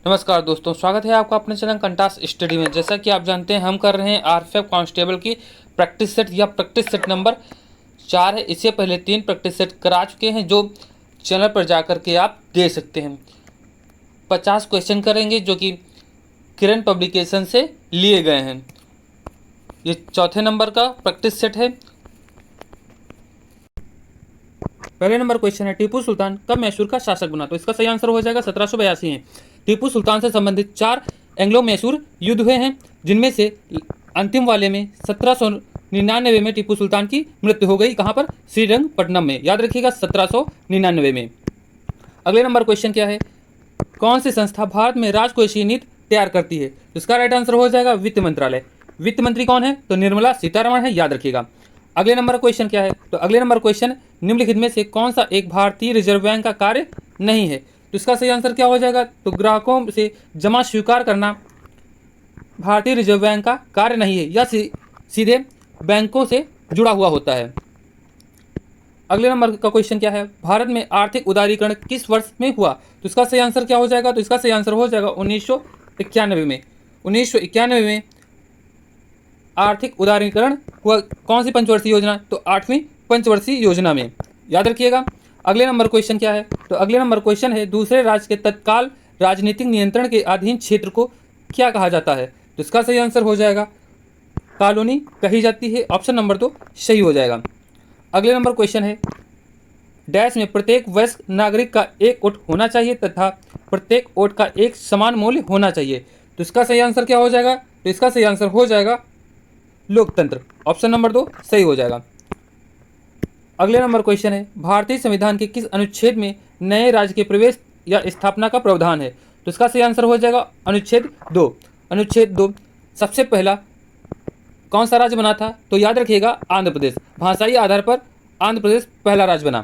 नमस्कार दोस्तों, स्वागत है आपका अपने चैनल कंटास स्टडी में। जैसा कि आप जानते हैं, हम कर रहे हैं आरपीएफ कांस्टेबल की प्रैक्टिस सेट या प्रैक्टिस सेट नंबर 4 है। इससे पहले 3 प्रैक्टिस सेट करा चुके हैं, जो चैनल पर जा कर के आप दे सकते हैं। 50 क्वेश्चन करेंगे जो कि किरण पब्लिकेशन से लिए गए हैं। ये चौथे नंबर का प्रैक्टिस सेट है। पहले नंबर क्वेश्चन है, टीपू सुल्तान कब मैसूर का शासक बना? तो इसका सही आंसर हो जाएगा 1782 है। टीपू सुल्तान से संबंधित 4 एंग्लो मैसूर युद्ध हुए हैं, जिनमें से अंतिम वाले में 1799 में टीपू सुल्तान की मृत्यु हो गई। कहाँ पर? श्रीरंगपट्टनम में। याद रखिएगा 1799 में। अगले नंबर क्वेश्चन क्या है, कौन सी संस्था भारत में राजकोषीय नीति तैयार करती है? तो इसका राइट आंसर हो जाएगा वित्त मंत्रालय। वित्त मंत्री कौन है? तो निर्मला सीतारमण है। याद रखिएगा। अगले नंबर क्वेश्चन क्या है, तो अगले नंबर क्वेश्चन, निम्नलिखित में से कौन सा एक भारतीय रिजर्व बैंक का कार्य नहीं है? तो इसका सही आंसर क्या हो जाएगा? तो ग्राहकों से जमा स्वीकार करना भारतीय रिजर्व बैंक का कार्य नहीं है, यह सीधे बैंकों से जुड़ा हुआ होता है। अगले नंबर का क्वेश्चन क्या है, भारत में आर्थिक उदारीकरण किस वर्ष में हुआ? तो इसका सही आंसर क्या हो जाएगा? तो इसका सही आंसर हो जाएगा 1991 में। 1991 में आर्थिक उदारीकरण हुआ। कौन सी पंचवर्षीय योजना? तो 8वीं पंचवर्षीय योजना में। याद रखिएगा। अगले नंबर क्वेश्चन क्या है, तो अगले नंबर क्वेश्चन है, दूसरे राज्य के तत्काल राजनीतिक नियंत्रण के अधीन क्षेत्र को क्या कहा जाता है? तो इसका सही आंसर हो जाएगा कॉलोनी कही जाती है। ऑप्शन नंबर तो सही हो जाएगा। अगले नंबर क्वेश्चन है, डैश में प्रत्येक वयस्क नागरिक का 1 वोट होना चाहिए तथा प्रत्येक वोट का एक समान मूल्य होना चाहिए। तो इसका सही आंसर क्या हो जाएगा? तो इसका सही आंसर हो जाएगा लोकतंत्र। ऑप्शन नंबर 2 सही हो जाएगा। अगले नंबर क्वेश्चन है, भारतीय संविधान के किस अनुच्छेद में नए राज्य के प्रवेश या स्थापना का प्रावधान है? तो इसका सही आंसर हो जाएगा अनुच्छेद 2। अनुच्छेद 2। सबसे पहला कौन सा राज्य बना था? तो याद रखिएगा आंध्र प्रदेश। भाषाई आधार पर आंध्र प्रदेश पहला राज्य बना।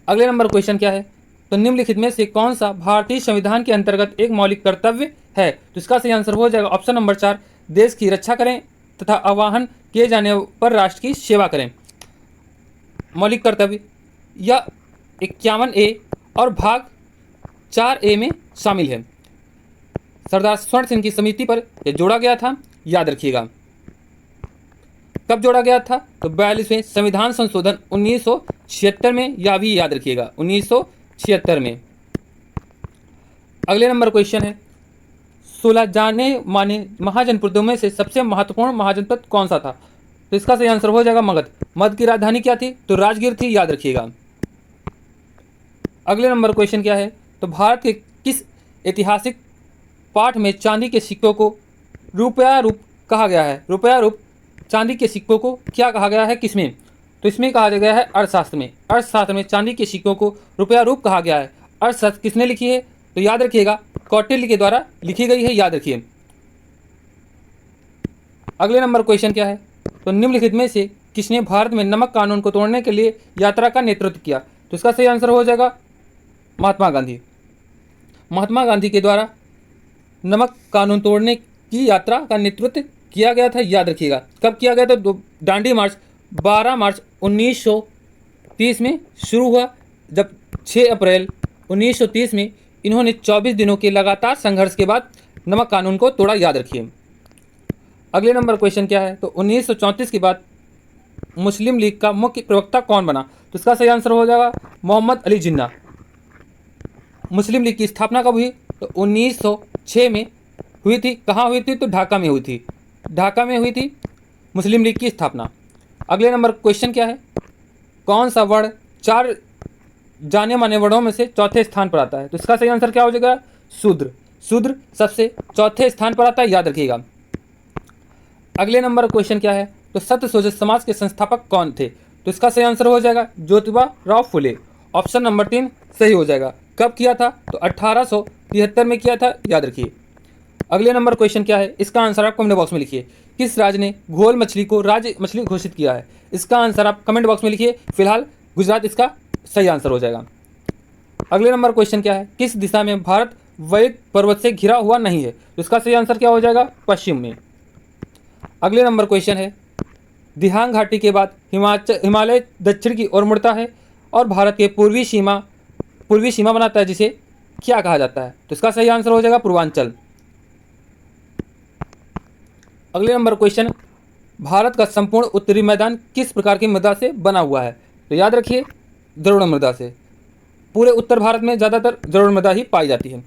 अगले नंबर क्वेश्चन क्या है, तो निम्नलिखित में से कौन सा भारतीय संविधान के अंतर्गत एक मौलिक कर्तव्य है? तो इसका सही आंसर हो जाएगा ऑप्शन नंबर 4, देश की रक्षा करें तथा आह्वान किए जाने पर राष्ट्र की सेवा करें। मौलिक कर्तव्य यह 51A और भाग 4A में शामिल है। सरदार स्वर्ण सिंह की समिति पर यह जोड़ा गया था। याद रखिएगा। कब जोड़ा गया था? तो 42वें संविधान संशोधन 1976 में। यह भी याद रखिएगा 1976 में। अगले नंबर क्वेश्चन है, 16 जाने माने महाजनपदों में से सबसे महत्वपूर्ण महाजनपद कौन सा था? तो इसका सही आंसर हो जाएगा मगध। मगध की राजधानी क्या थी? तो राजगीर थी। याद रखिएगा। अगले नंबर क्वेश्चन क्या है, तो भारत के किस ऐतिहासिक पाठ में चांदी के सिक्कों को रुपया रूप कहा गया है? रुपया रूप चांदी के सिक्कों को क्या कहा गया है, किसमें? तो इसमें कहा गया है अर्थशास्त्र में। अर्थशास्त्र में चांदी के सिक्कों को रुपया रूप कहा गया है। अर्थशास्त्र किसने लिखी है? तो याद रखिएगा कौटिल्य के द्वारा लिखी गई है। याद रखिए। अगले नंबर क्वेश्चन क्या है, तो निम्नलिखित में से किसने भारत में नमक कानून को तोड़ने के लिए यात्रा का नेतृत्व किया? तो इसका सही आंसर हो जाएगा महात्मा गांधी। महात्मा गांधी के द्वारा नमक कानून तोड़ने की यात्रा का नेतृत्व किया गया था। याद रखिएगा। कब किया गया था? तो दांडी मार्च 12 मार्च 1930 में शुरू हुआ, जब 6 अप्रैल 1930 में इन्होंने 24 दिनों के लगातार संघर्ष के बाद नमक कानून को तोड़ा। याद रखिए। अगले नंबर क्वेश्चन क्या है, तो 1934 के बाद मुस्लिम लीग का मुख्य प्रवक्ता कौन बना? तो इसका सही आंसर हो जाएगा मोहम्मद अली जिन्ना। मुस्लिम लीग की स्थापना कब हुई? तो 1906 में हुई थी। कहाँ हुई थी? तो ढाका में हुई थी। ढाका में हुई थी मुस्लिम लीग की स्थापना। अगले नंबर क्वेश्चन क्या है, कौन सा वर्ण 4 जाने माने वर्णों में से चौथे स्थान पर आता है? तो इसका सही आंसर क्या हो जाएगा? शूद्र। शूद्र सबसे चौथे स्थान पर आता है। याद रखिएगा। अगले नंबर क्वेश्चन क्या है, तो सत्यशोधक समाज के संस्थापक कौन थे? तो इसका सही आंसर हो जाएगा ज्योतिबा राव फुले। ऑप्शन नंबर 3 सही हो जाएगा। कब किया था? तो 1873 में किया था। याद रखिए। अगले नंबर क्वेश्चन क्या है, इसका आंसर आप कमेंट बॉक्स में लिखिए। किस राज्य ने घोल मछली को राज्य मछली घोषित किया है? इसका आंसर आप कमेंट बॉक्स में लिखिए। फिलहाल गुजरात इसका सही आंसर हो जाएगा। अगले नंबर क्वेश्चन क्या है, किस दिशा में भारत वैद पर्वत से घिरा हुआ नहीं है? तो इसका सही आंसर क्या हो जाएगा? पश्चिम में। अगले नंबर क्वेश्चन है, दिहांग घाटी के बाद हिमालय दक्षिण की ओर मुड़ता है और भारत के पूर्वी सीमा बनाता है, जिसे क्या कहा जाता है? तो इसका सही आंसर हो जाएगा पूर्वांचल। अगले नंबर क्वेश्चन, भारत का संपूर्ण उत्तरी मैदान किस प्रकार की मृदा से बना हुआ है? तो याद रखिए, जलोढ़ मृदा से। पूरे उत्तर भारत में ज़्यादातर जलोढ़ मृदा ही पाई जाती है।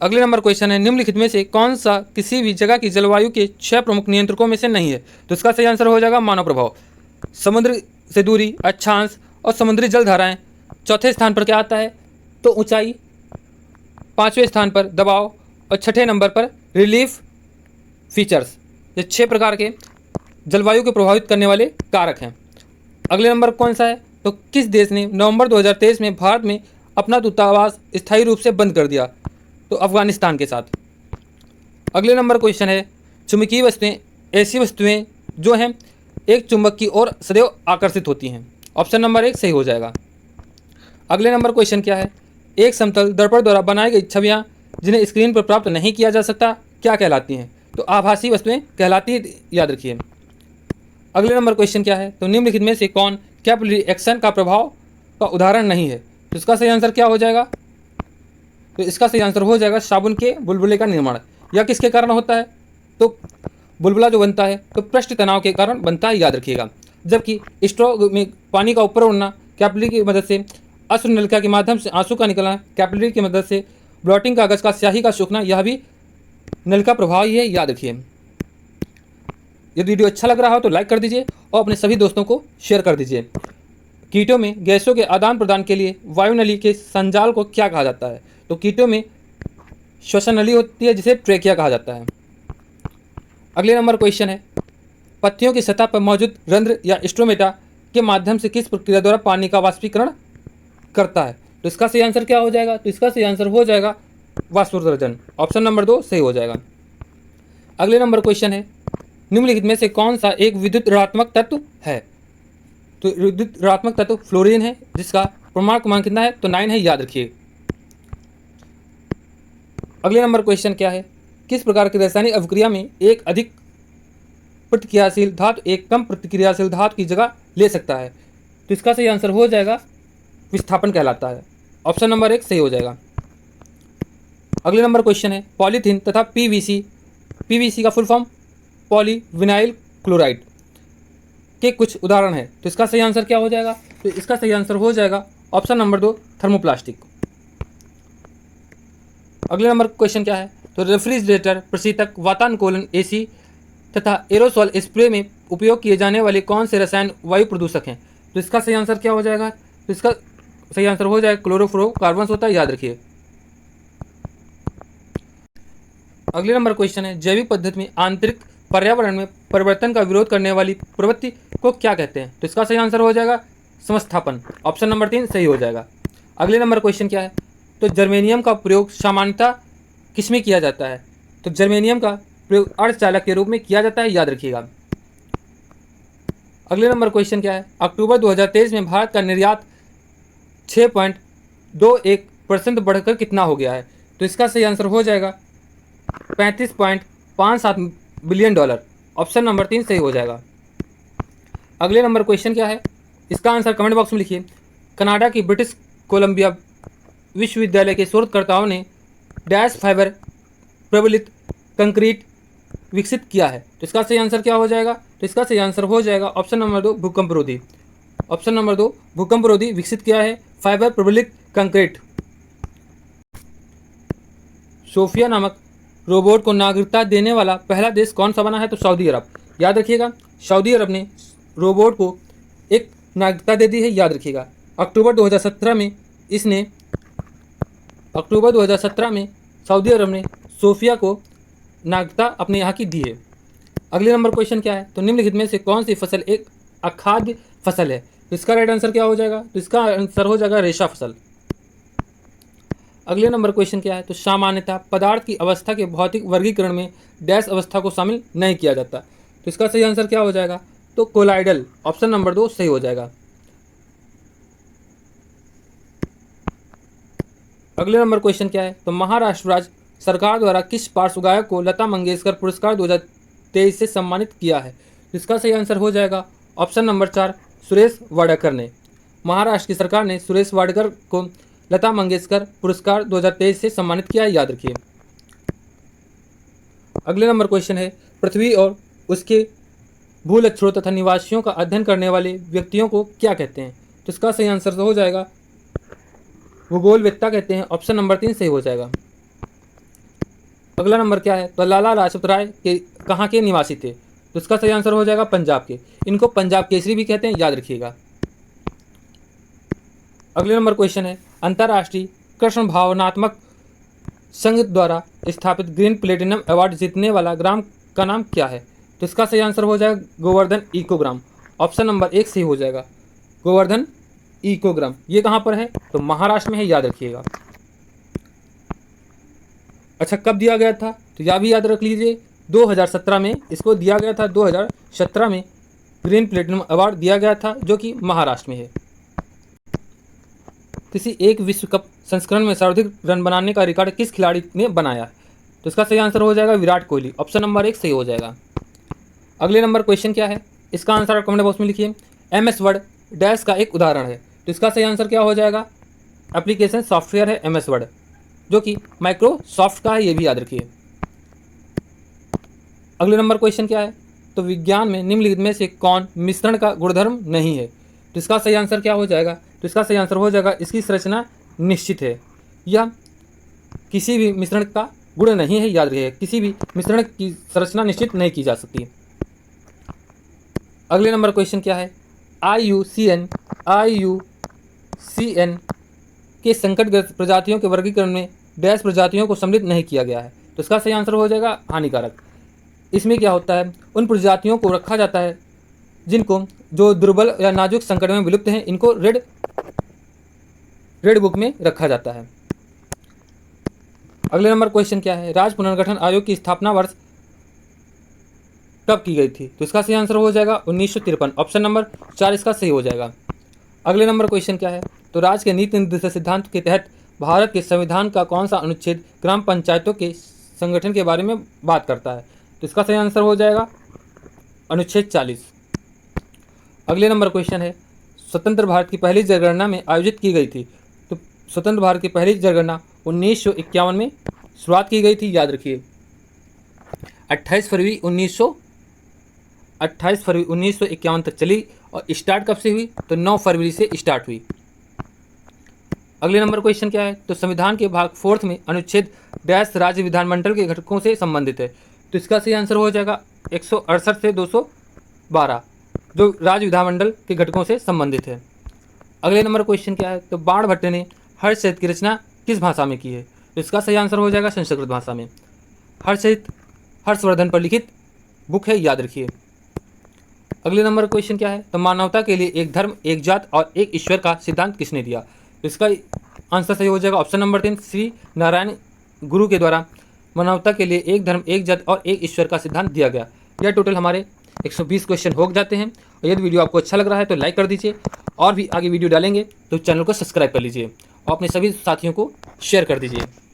अगले नंबर क्वेश्चन है, निम्नलिखित में से कौन सा किसी भी जगह की जलवायु के 6 प्रमुख नियंत्रकों में से नहीं है? तो इसका सही आंसर हो जाएगा मानव प्रभाव। समुद्र से दूरी, अक्षांश और समुद्री जलधाराएं। चौथे स्थान पर क्या आता है? तो ऊंचाई। पांचवें स्थान पर दबाव और छठे नंबर पर रिलीफ फीचर्स। ये 6 प्रकार के जलवायु को प्रभावित करने वाले कारक हैं। अगले नंबर कौन सा है? तो किस देश ने नवंबर 2023 में भारत में अपना दूतावास स्थायी रूप से बंद कर दिया? तो अफगानिस्तान के साथ। अगले नंबर क्वेश्चन है, चुंबकीय वस्तुएं ऐसी वस्तुएं जो हैं एक चुंबक की ओर सदैव आकर्षित होती हैं। ऑप्शन नंबर 1 सही हो जाएगा। अगले नंबर क्वेश्चन क्या है? एक समतल दर्पण द्वारा बनाई गई छवियां जिन्हें स्क्रीन पर प्राप्त नहीं किया जा सकता क्या कहलाती हैं? तो आभासी वस्तुएं कहलाती है, याद रखिए। अगले नंबर क्वेश्चन क्या है? तो निम्नलिखित में से कौन कैपिलरी एक्शन का प्रभाव का उदाहरण नहीं है? तो इसका सही आंसर क्या हो जाएगा? तो इसका सही आंसर हो जाएगा साबुन के बुलबुले का निर्माण। यह किसके कारण होता है? तो बुलबुला जो बनता है तो पृष्ठ तनाव के कारण बनता है, याद रखिएगा। जबकि स्ट्रो में पानी का ऊपर उड़ना कैपिलरी की मदद से, अश्रु नलिका के माध्यम से आंसू का निकलना कैपिलरी की मदद से, ब्लॉटिंग कागज का स्याही का सूखना, यह भी नल का प्रभाव ही है, याद रखिए। यदि वीडियो अच्छा लग रहा हो तो लाइक कर दीजिए और अपने सभी दोस्तों को शेयर कर दीजिए। कीटों में गैसों के आदान प्रदान के लिए वायुनली के संजाल को क्या कहा जाता है? तो कीटों में श्वसन नली होती है जिसे ट्रेकिया कहा जाता है। अगले नंबर क्वेश्चन है, पत्तियों की सतह पर मौजूद रंध्र या स्ट्रोमेटा के माध्यम से किस प्रक्रिया द्वारा पानी का वाष्पीकरण करता है? तो इसका सही आंसर क्या हो जाएगा? तो इसका सही आंसर हो जाएगा वाष्पोत्सर्जन। ऑप्शन नंबर 2 सही हो जाएगा। अगले नंबर क्वेश्चन है, निम्नलिखित में से कौन सा एक विद्युत ऋणात्मक तत्व है? तो विद्युत ऋणात्मक तत्व फ्लोरीन है, जिसका परमाणु क्रमांक कितना है? तो 9 है, याद रखिए। अगले नंबर क्वेश्चन क्या है, किस प्रकार की रासायनिक अभिक्रिया में एक अधिक प्रतिक्रियाशील धातु एक कम प्रतिक्रियाशील धातु की जगह ले सकता है? तो इसका सही आंसर हो जाएगा विस्थापन कहलाता है। ऑप्शन नंबर 1 सही हो जाएगा। अगले नंबर क्वेश्चन है, पॉलीथीन तथा पीवीसी का फुल फॉर्म पॉलीविनाइल क्लोराइड के कुछ उदाहरण है। तो इसका सही आंसर क्या हो जाएगा? तो इसका सही आंसर हो जाएगा ऑप्शन नंबर 2 थर्मोप्लास्टिक। अगले नंबर क्वेश्चन क्या है, तो रेफ्रिजरेटर, प्रशीतक, वातानुकूलन, एसी तथा एरोसॉल स्प्रे में उपयोग किए जाने वाले कौन से रसायन वायु प्रदूषक हैं? तो इसका सही आंसर क्या हो जाएगा? तो इसका सही आंसर हो जाएगा क्लोरोफ्लोरोकार्बन होता है, याद रखिए। अगले नंबर क्वेश्चन है, जैविक पद्धति में आंतरिक पर्यावरण में परिवर्तन का विरोध करने वाली प्रवृत्ति को क्या कहते हैं? तो इसका सही आंसर हो जाएगा समस्थापन। ऑप्शन नंबर 3 सही हो जाएगा। अगले नंबर क्वेश्चन क्या है, तो जर्मेनियम का प्रयोग सामान्यतः किसमें किया जाता है? तो जर्मेनियम का प्रयोग अर्धचालक के रूप में किया जाता है, याद रखिएगा। अगले नंबर क्वेश्चन क्या है, अक्टूबर 2023 में भारत का निर्यात 6.21% बढ़कर कितना हो गया है? तो इसका सही आंसर हो जाएगा $35.57 बिलियन। ऑप्शन नंबर 3 सही हो जाएगा। अगले नंबर क्वेश्चन क्या है, इसका आंसर कमेंट बॉक्स में लिखिए। कनाडा की ब्रिटिश कोलंबिया विश्वविद्यालय के शोधकर्ताओं ने डैश फाइबर प्रबलित कंक्रीट विकसित किया है। तो इसका सही आंसर क्या हो जाएगा? तो इसका सही आंसर हो जाएगा ऑप्शन नंबर 2 भूकंपरोधी। ऑप्शन नंबर 2 भूकंपरोधी विकसित किया है फाइबर प्रबलित कंक्रीट। सोफिया नामक रोबोट को नागरिकता देने वाला पहला देश कौन सा बना है? तो सऊदी अरब। याद रखिएगा, सऊदी अरब ने रोबोट को एक नागरिकता दे दी है, याद रखिएगा। अक्टूबर 2017 में सऊदी अरब ने सोफिया को नागरिकता अपने यहाँ की दी है। अगले नंबर क्वेश्चन क्या है, तो निम्नलिखित में से कौन सी फसल एक अखाद्य फसल है? तो इसका राइट आंसर क्या हो जाएगा? तो इसका आंसर हो जाएगा रेशा फसल। अगले नंबर क्वेश्चन क्या है, तो सामान्यतः पदार्थ की अवस्था के भौतिक वर्गीकरण में डैश अवस्था को शामिल नहीं किया जाता। तो इसका सही आंसर क्या हो जाएगा? तो कोलाइडल। ऑप्शन नंबर 2 सही हो जाएगा। अगले नंबर क्वेश्चन क्या है, तो महाराष्ट्र राज्य सरकार द्वारा किस पार्श्व गायक को लता मंगेशकर पुरस्कार 2023 से सम्मानित किया है? तो इसका सही आंसर हो जाएगा ऑप्शन नंबर 4 सुरेश वाडकर ने। महाराष्ट्र की सरकार ने सुरेश वाडकर को लता मंगेशकर पुरस्कार 2023 से सम्मानित किया है, याद रखिए। अगले नंबर क्वेश्चन है, पृथ्वी और उसके भूलक्षणों तथा निवासियों का अध्ययन करने वाले व्यक्तियों को क्या कहते हैं? तो इसका सही आंसर तो हो जाएगा भूगोलवेत्ता कहते हैं। ऑप्शन नंबर 3 सही हो जाएगा। अगला नंबर क्या है? तो लाला लाजपत राय के कहाँ के निवासी थे? तो इसका सही आंसर हो जाएगा पंजाब के। इनको पंजाब केसरी भी कहते हैं, याद रखिएगा। अगले नंबर क्वेश्चन है, अंतर्राष्ट्रीय कृष्ण भावनात्मक संघ द्वारा स्थापित ग्रीन प्लेटिनम अवार्ड जीतने वाला ग्राम का नाम क्या है? तो इसका सही आंसर हो जाएगा गोवर्धन इको ग्राम। ऑप्शन नंबर 1 सही हो जाएगा, गोवर्धन इको ग्राम। ये कहाँ पर है? तो महाराष्ट्र में है, याद रखिएगा। अच्छा, कब दिया गया था? तो यह भी याद रख लीजिए, 2017 में इसको दिया गया था। 2017 में ग्रीन प्लेटिनम अवार्ड दिया गया था, जो कि महाराष्ट्र में है। किसी एक विश्व कप संस्करण में सर्वाधिक रन बनाने का रिकॉर्ड किस खिलाड़ी ने बनाया? तो इसका सही आंसर हो जाएगा विराट कोहली। ऑप्शन नंबर 1 सही हो जाएगा। अगले नंबर क्वेश्चन क्या है? इसका आंसर कमेंट बॉक्स में लिखिए। MS वर्ड डैश का एक उदाहरण है। तो इसका सही आंसर क्या हो जाएगा? एप्लीकेशन सॉफ्टवेयर है MS वर्ड, जो कि माइक्रोसॉफ्ट का है, ये भी याद रखिए। अगले नंबर क्वेश्चन क्या है? तो विज्ञान में निम्नलिखित में से कौन मिश्रण का गुणधर्म नहीं है? तो इसका सही आंसर क्या हो जाएगा? तो इसका सही आंसर हो जाएगा इसकी संरचना निश्चित है। यह किसी भी मिश्रण का गुण नहीं है, याद रखिए। किसी भी मिश्रण की संरचना निश्चित नहीं की जा सकती। अगले नंबर क्वेश्चन क्या है? IUCN के संकटग्रस्त प्रजातियों के वर्गीकरण में डैश प्रजातियों को सम्मिलित नहीं किया गया है। तो इसका सही आंसर हो जाएगा हानिकारक। इसमें क्या होता है? उन प्रजातियों को रखा जाता है जिनको जो दुर्बल या नाजुक संकट में विलुप्त हैं, इनको रेड बुक में रखा जाता है। अगले नंबर क्वेश्चन क्या है? राज्य पुनर्गठन आयोग की स्थापना वर्ष कब की गई थी? तो इसका सही आंसर हो जाएगा 1953। ऑप्शन नंबर 4 इसका सही हो जाएगा। अगले नंबर क्वेश्चन क्या है? तो राज्य के नीति निर्देशक सिद्धांत के तहत भारत के संविधान का कौन सा अनुच्छेद ग्राम पंचायतों के संगठन के बारे में बात करता है? तो इसका सही आंसर हो जाएगा अनुच्छेद 40। अगले नंबर क्वेश्चन है, स्वतंत्र भारत की पहली जनगणना में आयोजित की गई थी। तो स्वतंत्र भारत की पहली जनगणना 1951 में शुरुआत की गई थी, याद रखिए। 28 फरवरी 1951 तक चली। और स्टार्ट कब से हुई? तो 9 फरवरी से स्टार्ट हुई। अगले नंबर क्वेश्चन क्या है? तो संविधान के भाग 4 में अनुच्छेद डैश राज्य विधानमंडल के घटकों से संबंधित है। तो इसका सही आंसर हो जाएगा 168 से 212, जो राज्य विधानमंडल के घटकों से संबंधित है। अगले नंबर क्वेश्चन क्या है? तो बाणभट्ट ने हर्षचरित की रचना किस भाषा में की है? तो इसका सही आंसर हो जाएगा संस्कृत भाषा में। हर्षचरित हर्षवर्धन पर लिखित बुक है, याद रखिए। अगले नंबर क्वेश्चन क्या है? तो मानवता के लिए एक धर्म, एक जात और एक ईश्वर का सिद्धांत किसने दिया? तो इसका आंसर सही हो जाएगा ऑप्शन नंबर 3, श्री नारायण गुरु के द्वारा मानवता के लिए एक धर्म, एक जात और एक ईश्वर का सिद्धांत दिया गया। यह टोटल हमारे 120 क्वेश्चन हो जाते हैं। और यदि वीडियो आपको अच्छा लग रहा है तो लाइक कर दीजिए, और भी आगे वीडियो डालेंगे तो चैनल को सब्सक्राइब कर लीजिए और अपने सभी साथियों को शेयर कर दीजिए।